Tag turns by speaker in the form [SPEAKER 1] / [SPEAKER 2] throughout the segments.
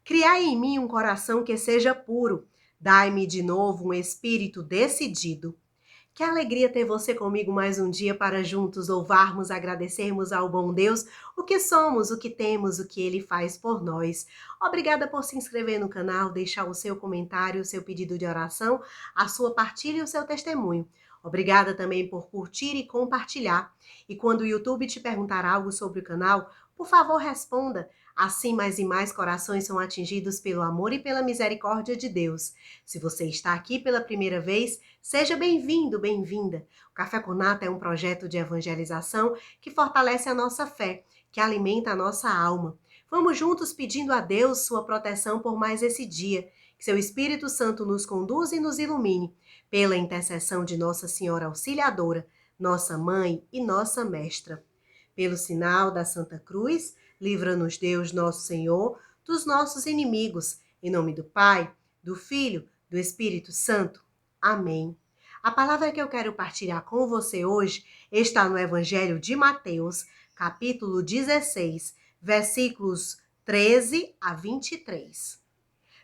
[SPEAKER 1] Criai em mim um coração que seja puro. Dai-me de novo um espírito decidido. Que alegria ter você comigo mais um dia para juntos louvarmos, agradecermos ao bom Deus o que somos, o que temos, o que Ele faz por nós. Obrigada por se inscrever no canal, deixar o seu comentário, o seu pedido de oração, a sua partilha e o seu testemunho. Obrigada também por curtir e compartilhar. E quando o YouTube te perguntar algo sobre o canal, por favor responda. Assim mais e mais corações são atingidos pelo amor e pela misericórdia de Deus. Se você está aqui pela primeira vez, seja bem-vindo, bem-vinda. O Café com Nata é um projeto de evangelização que fortalece a nossa fé, que alimenta a nossa alma. Vamos juntos pedindo a Deus sua proteção por mais esse dia, que seu Espírito Santo nos conduza e nos ilumine, pela intercessão de Nossa Senhora Auxiliadora, nossa Mãe e nossa Mestra. Pelo sinal da Santa Cruz, livra-nos Deus, nosso Senhor, dos nossos inimigos. Em nome do Pai, do Filho, do Espírito Santo. Amém. A palavra que eu quero partilhar com você hoje está no Evangelho de Mateus, capítulo 16, versículos 13 a 23.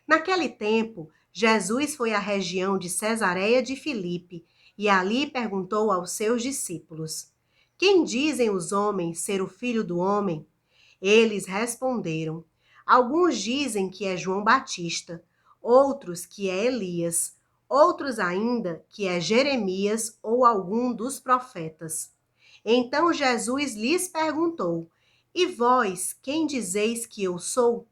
[SPEAKER 1] Naquele tempo, Jesus foi à região de Cesareia de Filipe e ali perguntou aos seus discípulos: Quem dizem os homens ser o Filho do Homem? Eles responderam: Alguns dizem que é João Batista, outros que é Elias, outros ainda que é Jeremias ou algum dos profetas. Então Jesus lhes perguntou: E vós, quem dizeis que eu sou?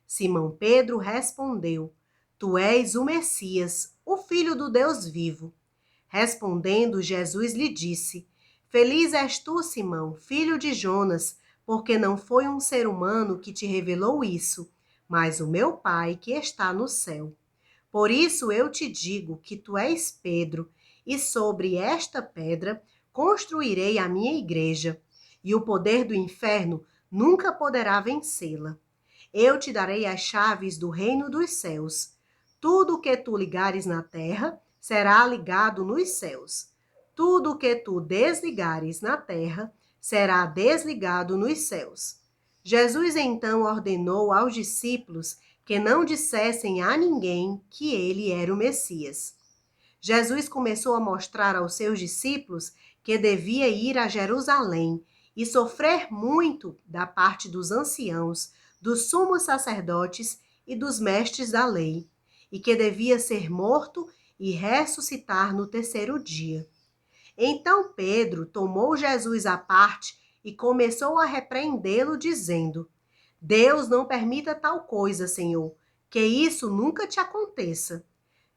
[SPEAKER 1] Simão Pedro respondeu: Tu és o Messias, o Filho do Deus vivo. Respondendo, Jesus lhe disse: Feliz és tu, Simão, filho de Jonas, porque não foi um ser humano que te revelou isso, mas o meu Pai que está no céu. Por isso eu te digo que tu és Pedro, e sobre esta pedra construirei a minha igreja, e o poder do inferno nunca poderá vencê-la. Eu te darei as chaves do reino dos céus. Tudo o que tu ligares na terra será ligado nos céus. Tudo o que tu desligares na terra será desligado nos céus. Jesus então ordenou aos discípulos que não dissessem a ninguém que ele era o Messias. Jesus começou a mostrar aos seus discípulos que devia ir a Jerusalém e sofrer muito da parte dos anciãos, dos sumos sacerdotes e dos mestres da lei, e que devia ser morto e ressuscitar no terceiro dia. Então Pedro tomou Jesus à parte e começou a repreendê-lo, dizendo: Deus não permita tal coisa, Senhor, que isso nunca te aconteça.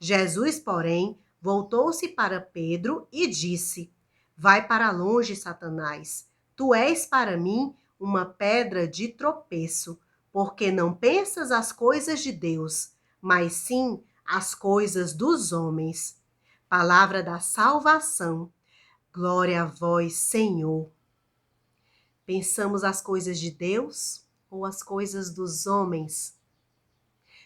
[SPEAKER 1] Jesus, porém, voltou-se para Pedro e disse: Vai para longe, Satanás. Tu és para mim uma pedra de tropeço, porque não pensas as coisas de Deus, mas sim as coisas dos homens. Palavra da salvação. Glória a vós, Senhor. Pensamos as coisas de Deus ou as coisas dos homens?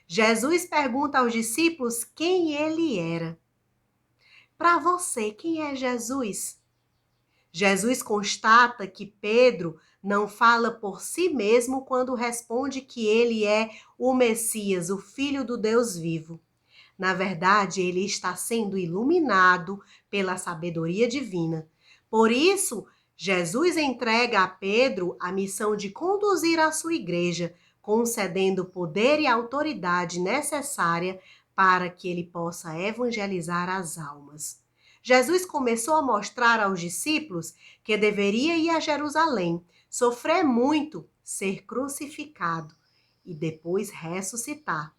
[SPEAKER 1] Jesus pergunta aos discípulos quem ele era. Para você, quem é Jesus? Jesus constata que Pedro não fala por si mesmo quando responde que ele é o Messias, o Filho do Deus vivo. Na verdade, ele está sendo iluminado pela sabedoria divina. Por isso, Jesus entrega a Pedro a missão de conduzir a sua igreja, concedendo o poder e a autoridade necessária para que ele possa evangelizar as almas. Jesus começou a mostrar aos discípulos que deveria ir a Jerusalém, sofrer muito, ser crucificado e depois ressuscitar.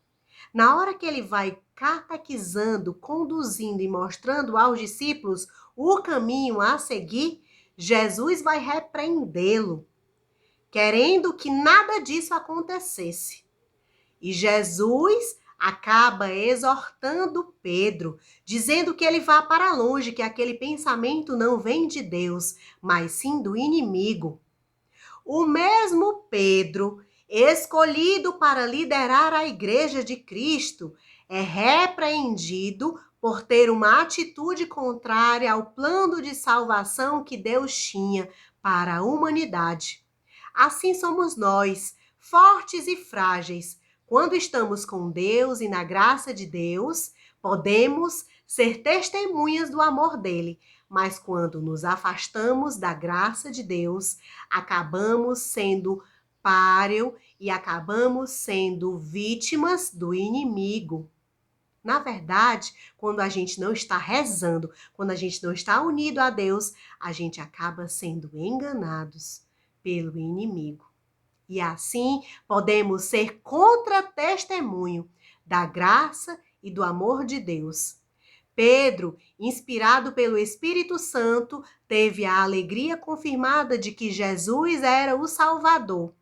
[SPEAKER 1] Na hora que ele vai catequizando, conduzindo e mostrando aos discípulos o caminho a seguir, Jesus vai repreendê-lo, querendo que nada disso acontecesse. E Jesus acaba exortando Pedro, dizendo que ele vá para longe, que aquele pensamento não vem de Deus, mas sim do inimigo. O mesmo Pedro, escolhido para liderar a Igreja de Cristo, é repreendido por ter uma atitude contrária ao plano de salvação que Deus tinha para a humanidade. Assim somos nós, fortes e frágeis, Quando estamos com Deus e na graça de Deus, podemos ser testemunhas do amor dele, mas quando nos afastamos da graça de Deus, acabamos sendo páreo e acabamos sendo vítimas do inimigo. Na verdade, quando a gente não está rezando, quando a gente não está unido a Deus, a gente acaba sendo enganados pelo inimigo. E assim podemos ser contra-testemunho da graça e do amor de Deus. Pedro, inspirado pelo Espírito Santo, teve a alegria confirmada de que Jesus era o Salvador.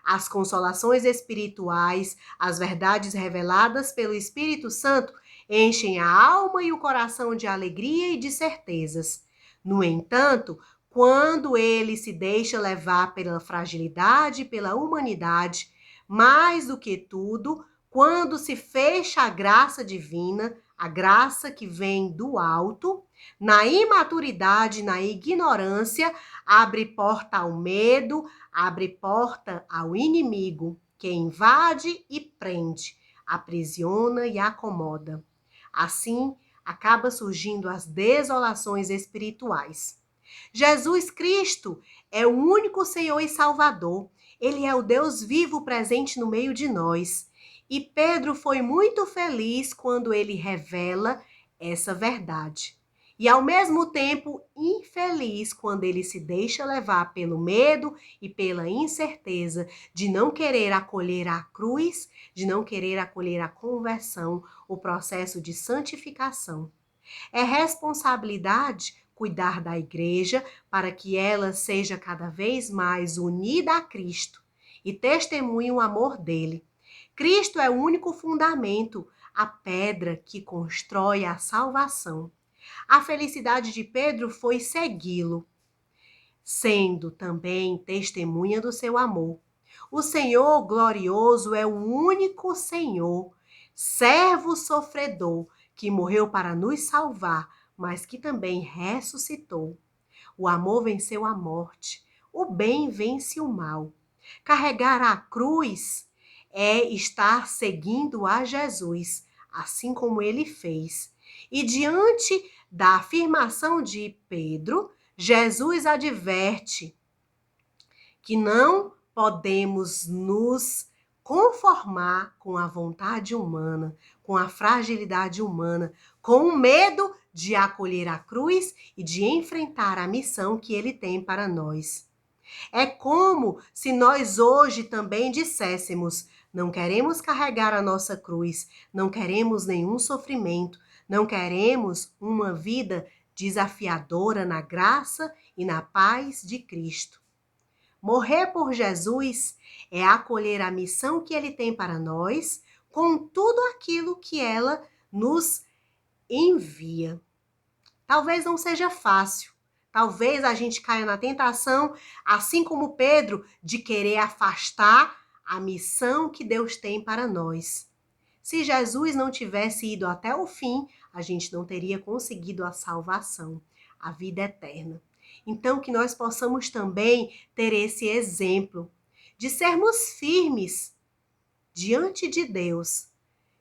[SPEAKER 1] As consolações espirituais, as verdades reveladas pelo Espírito Santo, enchem a alma e o coração de alegria e de certezas. No entanto, quando ele se deixa levar pela fragilidade e pela humanidade, mais do que tudo, quando se fecha a graça divina, a graça que vem do alto, na imaturidade, na ignorância, abre porta ao medo, abre porta ao inimigo, que invade e prende, aprisiona e acomoda. Assim, acaba surgindo as desolações espirituais. Jesus Cristo é o único Senhor e Salvador. Ele é o Deus vivo presente no meio de nós. E Pedro foi muito feliz quando ele revela essa verdade. E ao mesmo tempo infeliz quando ele se deixa levar pelo medo e pela incerteza de não querer acolher a cruz, de não querer acolher a conversão, o processo de santificação. É responsabilidade cuidar da igreja para que ela seja cada vez mais unida a Cristo e testemunhe o amor dele. Cristo é o único fundamento, a pedra que constrói a salvação. A felicidade de Pedro foi segui-lo, sendo também testemunha do seu amor. O Senhor glorioso é o único Senhor, servo sofredor, que morreu para nos salvar, mas que também ressuscitou. O amor venceu a morte, o bem vence o mal. Carregar a cruz é estar seguindo a Jesus, assim como ele fez. E diante da afirmação de Pedro, Jesus adverte que não podemos nos conformar com a vontade humana, com a fragilidade humana, com o medo de acolher a cruz e de enfrentar a missão que ele tem para nós. É como se nós hoje também disséssemos: não queremos carregar a nossa cruz, não queremos nenhum sofrimento, não queremos uma vida desafiadora na graça e na paz de Cristo. Morrer por Jesus é acolher a missão que ele tem para nós, com tudo aquilo que ela nos envia. Talvez não seja fácil. Talvez a gente caia na tentação, assim como Pedro, de querer afastar a missão que Deus tem para nós. Se Jesus não tivesse ido até o fim, a gente não teria conseguido a salvação, a vida eterna. Então, que nós possamos também ter esse exemplo de sermos firmes diante de Deus,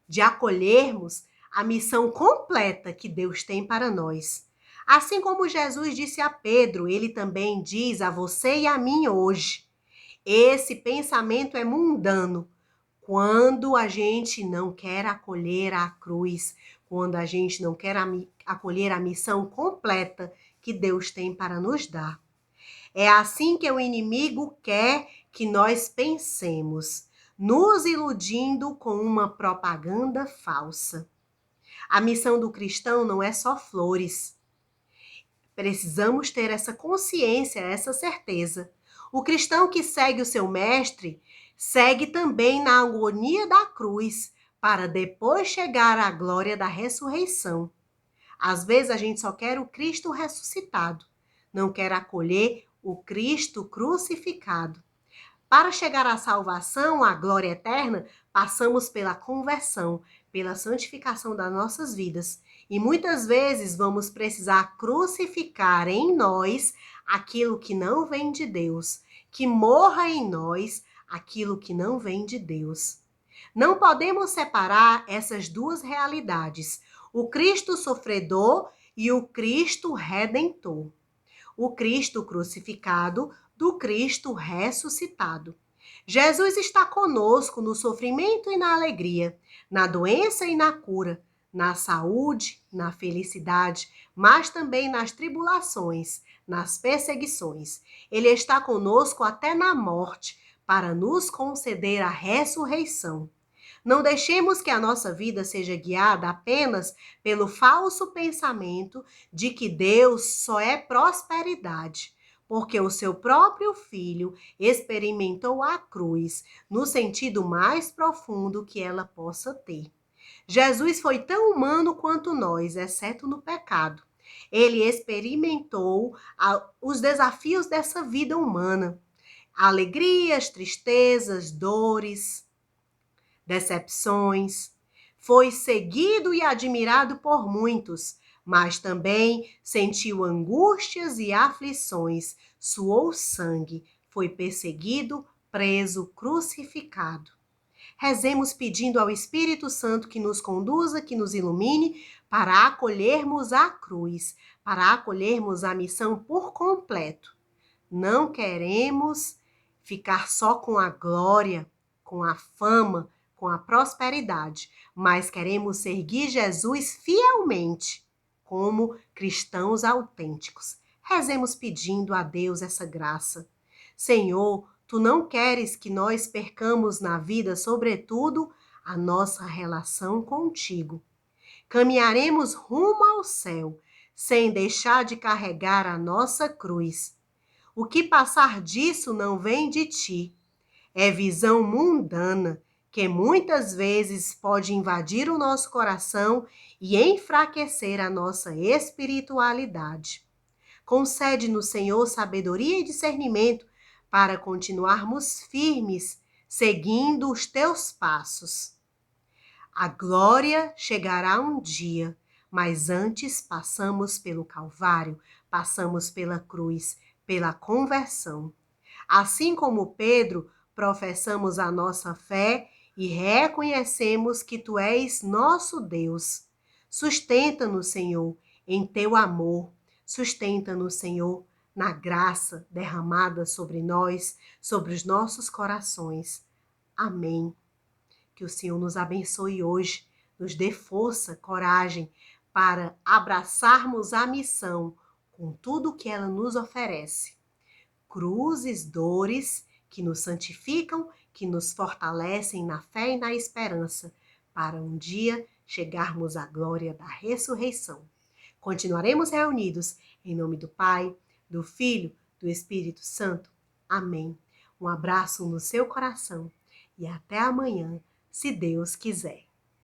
[SPEAKER 1] de acolhermos a missão completa que Deus tem para nós. Assim como Jesus disse a Pedro, ele também diz a você e a mim hoje. Esse pensamento é mundano quando a gente não quer acolher a cruz, quando a gente não quer acolher a missão completa que Deus tem para nos dar. É assim que o inimigo quer que nós pensemos, nos iludindo com uma propaganda falsa. A missão do cristão não é só flores. Precisamos ter essa consciência, essa certeza. O cristão que segue o seu mestre segue também na agonia da cruz, para depois chegar à glória da ressurreição. Às vezes a gente só quer o Cristo ressuscitado, não quer acolher o Cristo crucificado. Para chegar à salvação, à glória eterna, passamos pela conversão, pela santificação das nossas vidas. E muitas vezes vamos precisar crucificar em nós aquilo que não vem de Deus, que morra em nós aquilo que não vem de Deus. Não podemos separar essas duas realidades, o Cristo sofredor e o Cristo redentor. O Cristo crucificado do Cristo ressuscitado. Jesus está conosco no sofrimento e na alegria, na doença e na cura, na saúde, na felicidade, mas também nas tribulações, nas perseguições. Ele está conosco até na morte, para nos conceder a ressurreição. Não deixemos que a nossa vida seja guiada apenas pelo falso pensamento de que Deus só é prosperidade, porque o seu próprio Filho experimentou a cruz no sentido mais profundo que ela possa ter. Jesus foi tão humano quanto nós, exceto no pecado. Ele experimentou os desafios dessa vida humana, alegrias, tristezas, dores, decepções. Foi seguido e admirado por muitos, mas também sentiu angústias e aflições, suou sangue, foi perseguido, preso, crucificado. Rezemos pedindo ao Espírito Santo que nos conduza, que nos ilumine, para acolhermos a cruz, para acolhermos a missão por completo. Não queremos ficar só com a glória, com a fama, com a prosperidade, mas queremos seguir Jesus fielmente, como cristãos autênticos. Rezemos pedindo a Deus essa graça. Senhor, Tu não queres que nós percamos na vida, sobretudo, a nossa relação contigo. Caminharemos rumo ao céu, sem deixar de carregar a nossa cruz. O que passar disso não vem de ti. É visão mundana, que muitas vezes pode invadir o nosso coração e enfraquecer a nossa espiritualidade. Concede-nos, Senhor, sabedoria e discernimento para continuarmos firmes, seguindo os teus passos. A glória chegará um dia, mas antes passamos pelo Calvário, passamos pela cruz, pela conversão. Assim como Pedro, professamos a nossa fé e reconhecemos que Tu és nosso Deus. Sustenta-nos, Senhor, em Teu amor. Sustenta-nos, Senhor, na graça derramada sobre nós, sobre os nossos corações. Amém. Que o Senhor nos abençoe hoje, nos dê força, coragem para abraçarmos a missão com tudo que ela nos oferece. Cruzes, dores que nos santificam, que nos fortalecem na fé e na esperança, para um dia chegarmos à glória da ressurreição. Continuaremos reunidos em nome do Pai, do Filho, do Espírito Santo. Amém. Um abraço no seu coração e até amanhã, se Deus quiser.